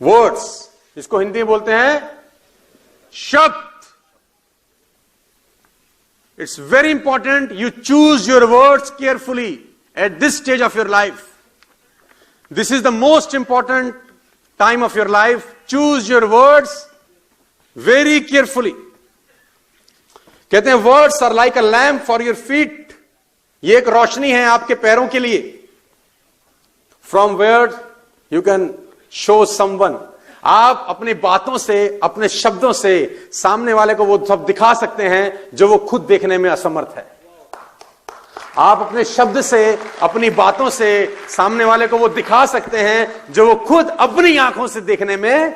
Words, इसको हिंदी में बोलते हैं शब्द. It's very important you choose your words carefully at this stage of your life. This is the most important time of your life. Choose your words very carefully. कहते हैं words are like a lamp for your feet. ये एक रोशनी है आपके पैरों के लिए. From where you can show someone. आप अपनी बातों से, अपने शब्दों से सामने वाले को वो सब दिखा सकते हैं जो वो खुद देखने में असमर्थ है. आप अपने शब्द से, अपनी बातों से सामने वाले को वो दिखा सकते हैं जो वो खुद अपनी आंखों से देखने में.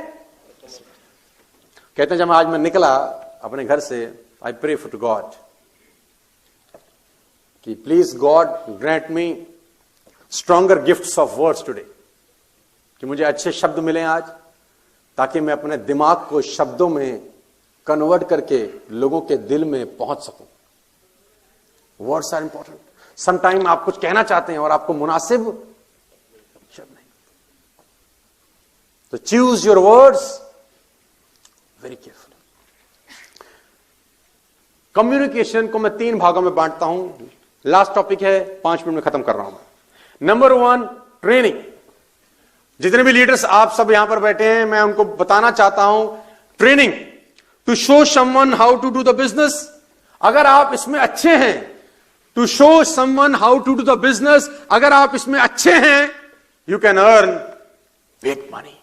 कहते हैं जब आज मैं निकला अपने घर से, आई प्रे फॉर गॉड कि please God grant me stronger gifts of words today, कि मुझे अच्छे शब्द मिले आज, ताकि मैं अपने दिमाग को शब्दों में कन्वर्ट करके लोगों के दिल में पहुंच सकूं. Words are important. समटाइम आप कुछ कहना चाहते हैं और आपको मुनासिब शब्द नहीं, तो choose your words very carefully. Communication को मैं 3 भागों में बांटता हूं. लास्ट टॉपिक है, 5 मिनट में खत्म कर रहा हूं मैं. Number 1, training. जितने भी लीडर्स आप सब यहां पर बैठे हैं, मैं उनको बताना चाहता हूं, training to show someone how to do the business. अगर आप इसमें अच्छे हैं, to show someone how to do the business, अगर आप इसमें अच्छे हैं, you can earn big money.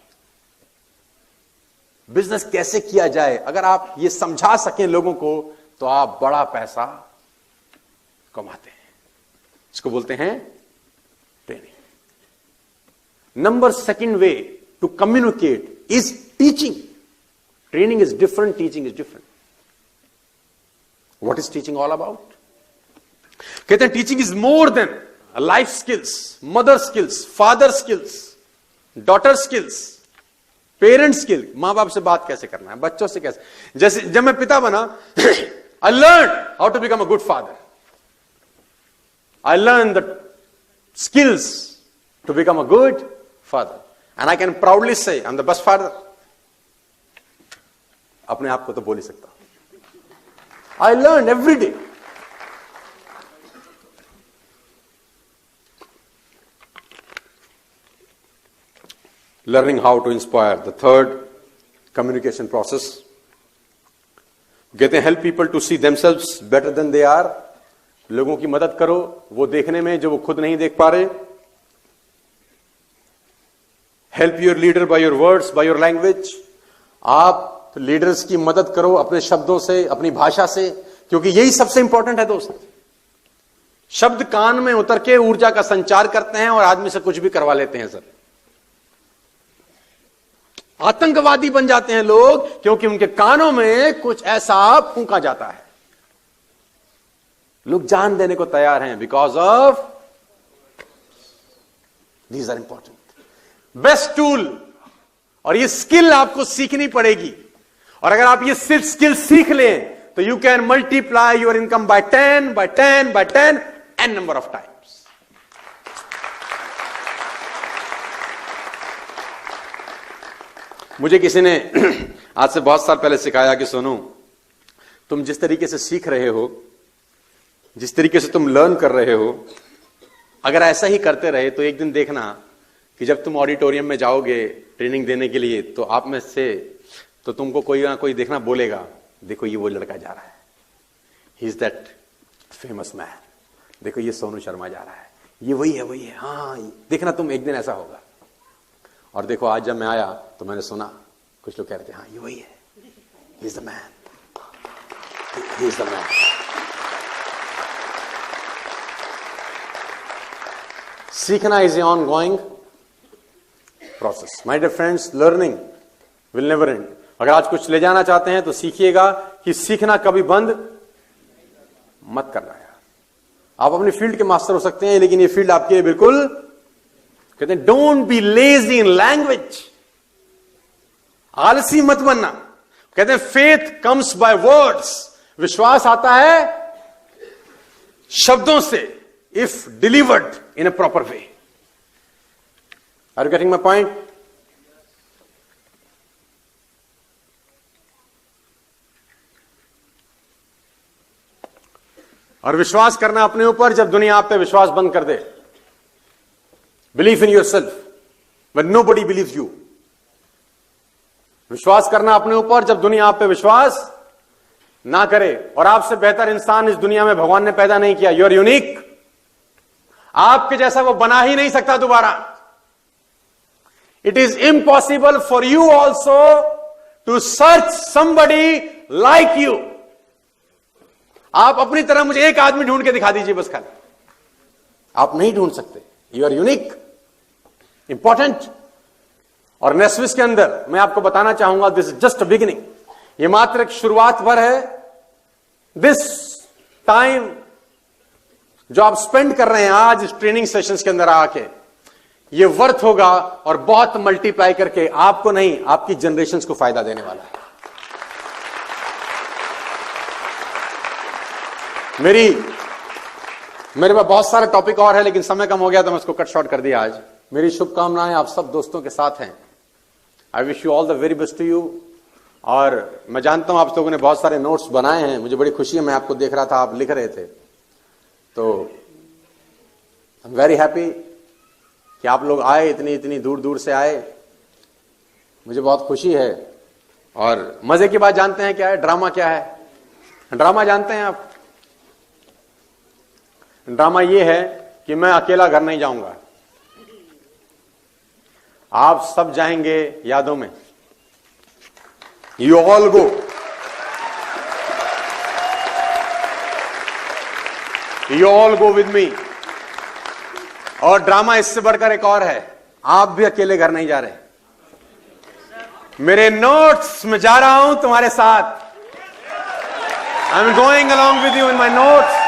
Business कैसे किया जाए, अगर आप ये समझा सकें लोगों को, तो आप बड़ा पैसा कमाते हैं. इसको बोलते हैं training. Number 2 way to communicate is teaching. Training is different, teaching is different. What is teaching all about? कहते हैं teaching is more than life skills, mother skills, father skills, daughter skills, parent skill. मां बाप से बात कैसे करना है, बच्चों से कैसे. जैसे जब मैं पिता बना, I learned how to become a good father. I learned the skills to become a good father, and I can proudly say I'm the best father. अपने आप को तो बोल ही सकता हूं. I learned every day. Learning how to inspire. The third communication process. कहते हैं help people to see themselves better than they are. लोगों की मदद करो वो देखने में जो वो खुद नहीं देख पा रहे. Help your leader by your words, by your language. आप लीडर्स की मदद करो अपने शब्दों से, अपनी भाषा से, क्योंकि यही सबसे इंपॉर्टेंट है दोस्त. शब्द कान में उतर के ऊर्जा का संचार करते हैं और आदमी से कुछ भी करवा लेते हैं. सर, आतंकवादी बन जाते हैं लोग क्योंकि उनके कानों में कुछ ऐसा फूंका जाता है. लोग जान देने को तैयार हैं because of these are important. Best tool, और ये स्किल आपको सीखनी पड़ेगी. और अगर आप ये सिर्फ स्किल सीख लें तो you can multiply your income by 10 by 10 by 10 n number of times. मुझे किसी ने आज से बहुत साल पहले सिखाया कि सोनू, तुम जिस तरीके से सीख रहे हो, जिस तरीके से तुम लर्न कर रहे हो, अगर ऐसा ही करते रहे तो एक दिन देखना कि जब तुम ऑडिटोरियम में जाओगे ट्रेनिंग देने के लिए, तो आप में से तो तुमको कोई ना कोई देखना बोलेगा, देखो ये वो लड़का जा रहा है, he is that famous man, देखो ये सोनू शर्मा जा रहा है, ये वही है, वही है. हाँ, देखना तुम एक दिन ऐसा होगा. और देखो आज जब मैं आया तो मैंने सुना कुछ लोग कह रहे थे, हाँ ये वही है, he is the man, he is the man. सीखना is a ongoing process. My dear friends, learning will never end. अगर आज कुछ ले जाना चाहते हैं तो सीखिएगा कि सीखना कभी बंद मत करना यार. आप अपनी फील्ड के मास्टर हो सकते हैं, लेकिन ये फील्ड आपके लिए बिल्कुल, कहते हैं don't be lazy in language. आलसी मत बनना. कहते हैं फेथ कम्स बाय वर्ड्स. विश्वास आता है शब्दों से, if delivered in a proper way. Are you getting my point? और विश्वास करना अपने ऊपर जब दुनिया आप पे विश्वास बंद कर दे। Believe in yourself when nobody believes you. विश्वास करना अपने ऊपर जब दुनिया आप पे विश्वास ना करे। और आपसे बेहतर इंसान इस दुनिया में भगवान ने पैदा नहीं किया। You are unique. आपके जैसा वो बना ही नहीं सकता दोबारा। It is impossible for you also to search somebody like you. आप अपनी तरह मुझे एक आदमी ढूंढ के दिखा दीजिए बस खाली, आप नहीं ढूंढ सकते। You are unique, important. और नेस्विस के अंदर मैं आपको बताना चाहूंगा, this is just a beginning. ये मात्र एक शुरुआत भर है। दिस टाइम जो आप स्पेंड कर रहे हैं आज इस ट्रेनिंग सेशंस के अंदर आके, ये वर्थ होगा और बहुत मल्टीप्लाई करके आपको नहीं, आपकी जनरेशंस को फायदा देने वाला है। मेरे पास बहुत सारे टॉपिक और है, लेकिन समय कम हो गया तो मैं इसको कट शॉर्ट कर दिया आज। मेरी शुभकामनाएं आप सब दोस्तों के साथ हैं। I wish you all the very best to you. और मैं जानता हूं आप लोगों ने बहुत सारे नोट्स बनाए हैं, मुझे बड़ी खुशी है। मैं आपको देख रहा था, आप लिख रहे थे, तो आई एम वेरी हैप्पी कि आप लोग आए, इतनी दूर दूर से आए। मुझे बहुत खुशी है। और मजे की बात जानते हैं क्या है? ड्रामा क्या है? ड्रामा जानते हैं आप? ड्रामा ये है कि मैं अकेला घर नहीं जाऊंगा, आप सब जाएंगे यादों में। You all go. You all go with me. और ड्रामा इससे बढ़कर एक और है, आप भी अकेले घर नहीं जा रहे। मेरे नोट्स में जा रहा हूं तुम्हारे साथ। I am going along with you in my notes.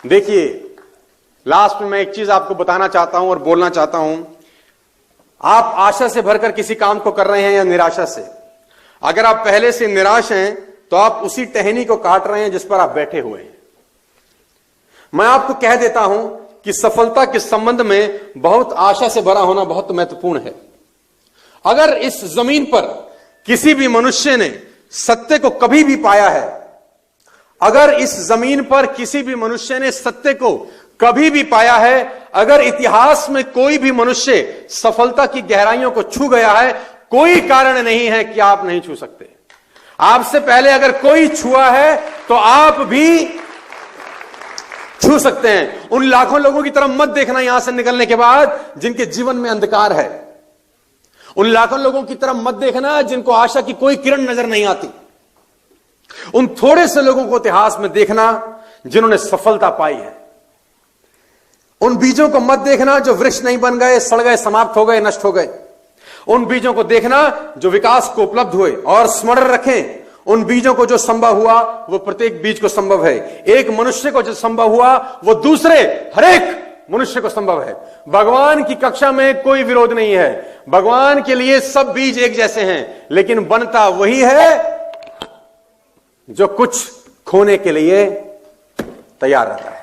देखिए, लास्ट में मैं एक चीज आपको बताना चाहता हूं और बोलना चाहता हूं। आप आशा से भरकर किसी काम को कर रहे हैं या निराशा से? अगर आप पहले से निराश हैं तो आप उसी टहनी को काट रहे हैं जिस पर आप बैठे हुए हैं। मैं आपको कह देता हूं कि सफलता के संबंध में बहुत आशा से भरा होना बहुत महत्वपूर्ण है। अगर इस जमीन पर किसी भी मनुष्य ने सत्य को कभी भी पाया है, अगर इस जमीन पर किसी भी मनुष्य ने सत्य को कभी भी पाया है, अगर इतिहास में कोई भी मनुष्य सफलता की गहराइयों को छू गया है, कोई कारण नहीं है कि आप नहीं छू सकते। आपसे पहले अगर कोई छुआ है तो आप भी छू सकते हैं। उन लाखों लोगों की तरफ मत देखना यहां से निकलने के बाद जिनके जीवन में अंधकार है। उन लाखों लोगों की तरफ मत देखना जिनको आशा की कोई किरण नजर नहीं आती। उन थोड़े से लोगों को इतिहास में देखना जिन्होंने सफलता पाई है। उन बीजों को मत देखना जो वृक्ष नहीं बन गए, सड़ गए, समाप्त हो गए, नष्ट हो गए। उन बीजों को देखना जो विकास को उपलब्ध हुए। और स्मरण रखें, उन बीजों को जो संभव हुआ वो प्रत्येक बीज को संभव है। एक मनुष्य को जो संभव हुआ वो दूसरे हर एक मनुष्य को संभव है। भगवान की कक्षा में कोई विरोध नहीं है। भगवान के लिए सब बीज एक जैसे हैं, लेकिन बनता वही है जो कुछ खोने के लिए तैयार रहता है।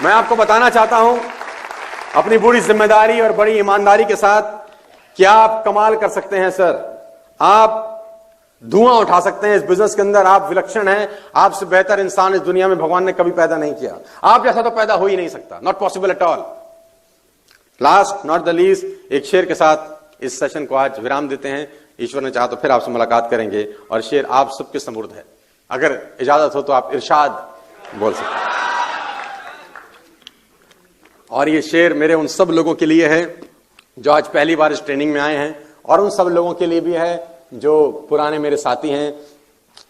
मैं आपको बताना चाहता हूं अपनी बड़ी जिम्मेदारी और बड़ी ईमानदारी के साथ कि आप कमाल कर सकते हैं सर। आप धुआं उठा सकते हैं इस बिजनेस के अंदर। आप विलक्षण हैं। आपसे बेहतर इंसान इस दुनिया में भगवान ने कभी पैदा नहीं किया। आप जैसा तो पैदा हो ही नहीं सकता। Not possible at all. Last not the least, एक शेर के साथ इस सेशन को आज विराम देते हैं। ईश्वर ने चाहा तो फिर आपसे मुलाकात करेंगे। और शेर आप सबके समृद्ध है। अगर इजाजत हो तो आप इरशाद बोल सकते हैं। और ये शेर मेरे उन सब लोगों के लिए है जो आज पहली बार इस ट्रेनिंग में आए हैं, और उन सब लोगों के लिए भी है जो पुराने मेरे साथी हैं।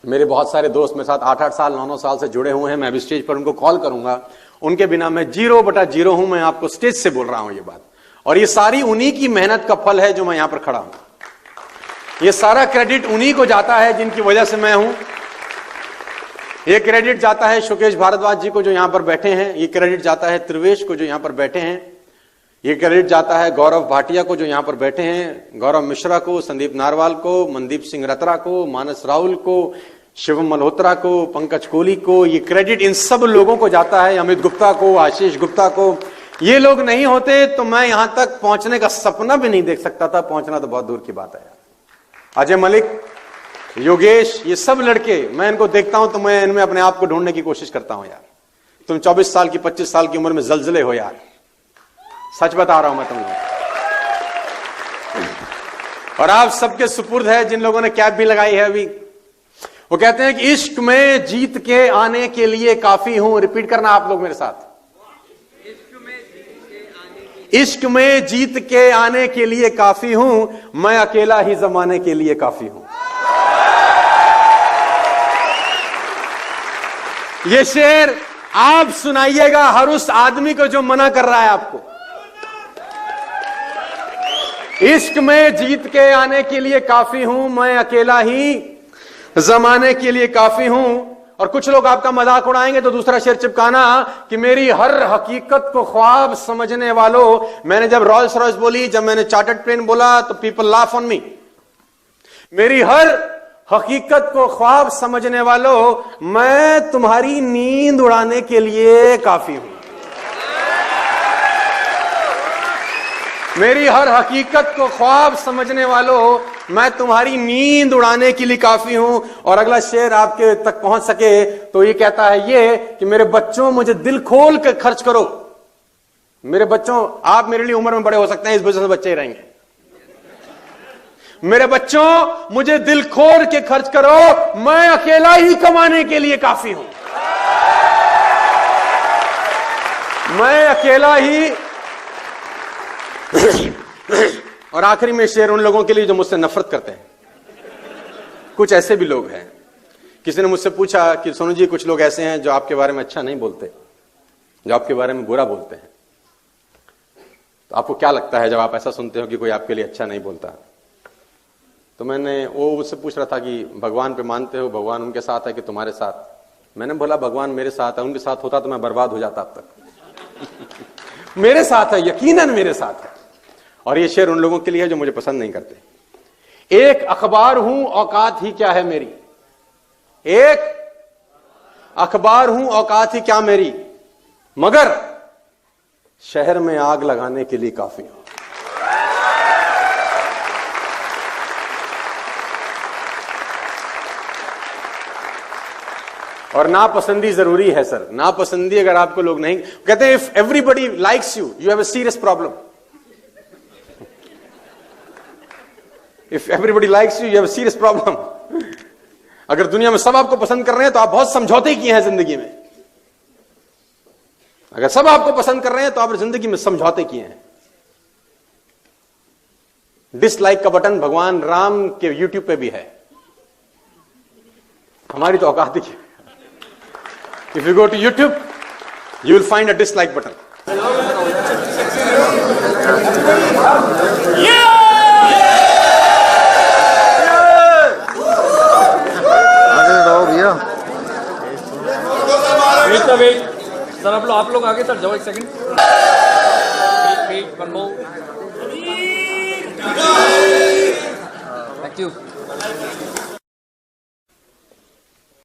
मेरे बहुत सारे दोस्त मेरे साथ 8-8 साल 9-9 साल से जुड़े हुए हैं। मैं अभी स्टेज पर उनको कॉल करूंगा। उनके बिना मैं 0/0 हूं। मैं आपको स्टेज से बोल रहा हूं ये बात। और ये सारी उन्हीं की मेहनत का फल है जो मैं यहां पर खड़ा हूं। ये सारा क्रेडिट उन्हीं को जाता है जिनकी वजह से मैं हूं। ये क्रेडिट जाता है शुकेश भारद्वाज जी को जो यहां पर बैठे हैं। ये क्रेडिट जाता है त्रिवेश को जो यहां पर बैठे हैं। ये क्रेडिट जाता है गौरव भाटिया को जो यहां पर बैठे हैं, गौरव मिश्रा को, संदीप नारवाल को, मनदीप सिंह रतरा को, मानस राहुल को, शिवम मल्होत्रा को, पंकज कोहली को। ये क्रेडिट इन सब लोगों को जाता है। अमित गुप्ता को, आशीष गुप्ता को। ये लोग नहीं होते तो मैं यहां तक पहुंचने का सपना भी नहीं देख सकता था। पहुंचना तो बहुत दूर की बात है यार। अजय मलिक, योगेश, ये सब लड़के, मैं इनको देखता हूं तो मैं इनमें अपने आप को ढूंढने की कोशिश करता हूं यार। तुम 24 साल की 25 साल की उम्र में जलजले हो यार, सच बता रहा हूं मैं तुम लोग। और आप सबके सुपुर्द है जिन लोगों ने कैप भी लगाई है अभी। वो कहते हैं कि इश्क में जीत के आने के लिए काफी हूं। रिपीट करना आप लोग मेरे साथ, इश्क में जीत के आने के लिए काफी हूं, मैं अकेला ही जमाने के लिए काफी हूं। ये शेर आप सुनाइएगा हर उस आदमी को जो मना कर रहा है आपको। इश्क में जीत के आने के लिए काफी हूं, मैं अकेला ही जमाने के लिए काफी हूं। और कुछ लोग आपका मजाक उड़ाएंगे तो दूसरा शेर चिपकाना कि मेरी हर हकीकत को ख्वाब समझने वालों। मैंने जब रॉल्स रॉयस बोली, जब मैंने चार्टर्ड प्लेन बोला तो पीपल लाफ ऑन मी। मेरी हर हकीकत को ख्वाब समझने वालों, मैं तुम्हारी नींद उड़ाने के लिए काफी हूं। मेरी हर हकीकत को ख्वाब समझने वालों, मैं तुम्हारी नींद उड़ाने के लिए काफी हूं। और अगला शेर आपके तक पहुंच सके तो ये कहता है ये कि मेरे बच्चों, मुझे दिल खोल कर खर्च करो। मेरे बच्चों, आप मेरे लिए उम्र में बड़े हो सकते हैं, इस वजह से बच्चे ही रहेंगे। मेरे बच्चों, मुझे दिल खोल के खर्च करो, मैं अकेला ही कमाने के लिए काफी हूं। मैं अकेला ही। और आखिरी में शेर उन लोगों के लिए जो मुझसे नफरत करते हैं। कुछ ऐसे भी लोग हैं। किसी ने मुझसे पूछा कि सोनू जी, कुछ लोग ऐसे हैं जो आपके बारे में अच्छा नहीं बोलते, जो आपके बारे में बुरा बोलते हैं, तो आपको क्या लगता है जब आप ऐसा सुनते हो कि कोई आपके लिए अच्छा नहीं बोलता? तो वो मुझसे पूछ रहा था कि भगवान पे मानते हो, भगवान उनके साथ है कि तुम्हारे साथ? मैंने बोला भगवान मेरे साथ है, उनके साथ होता तो मैं बर्बाद हो जाता अब तक। मेरे साथ है, यकीनन मेरे साथ है। और ये शेर उन लोगों के लिए है जो मुझे पसंद नहीं करते। एक अखबार हूं, औकात ही क्या है मेरी। एक अखबार हूं, औकात ही क्या मेरी, मगर शहर में आग लगाने के लिए काफी हूं। और नापसंदी जरूरी है सर। नापसंदी अगर आपको लोग नहीं कहते हैं, if everybody likes you, you have a serious problem. If everybody likes you, you have a serious problem. अगर दुनिया में सब आपको पसंद कर रहे हैं तो आप बहुत समझौते किए हैं जिंदगी में। अगर सब आपको पसंद कर रहे हैं तो आप जिंदगी में समझौते किए हैं। डिसलाइक का बटन भगवान राम के यूट्यूब पे भी है, हमारी तो औकात ही है। If you go to YouTube, you will find a dislike button. Wait sir, आप लोग आगे सर जाओ, एक second. Wait one more. Thank you.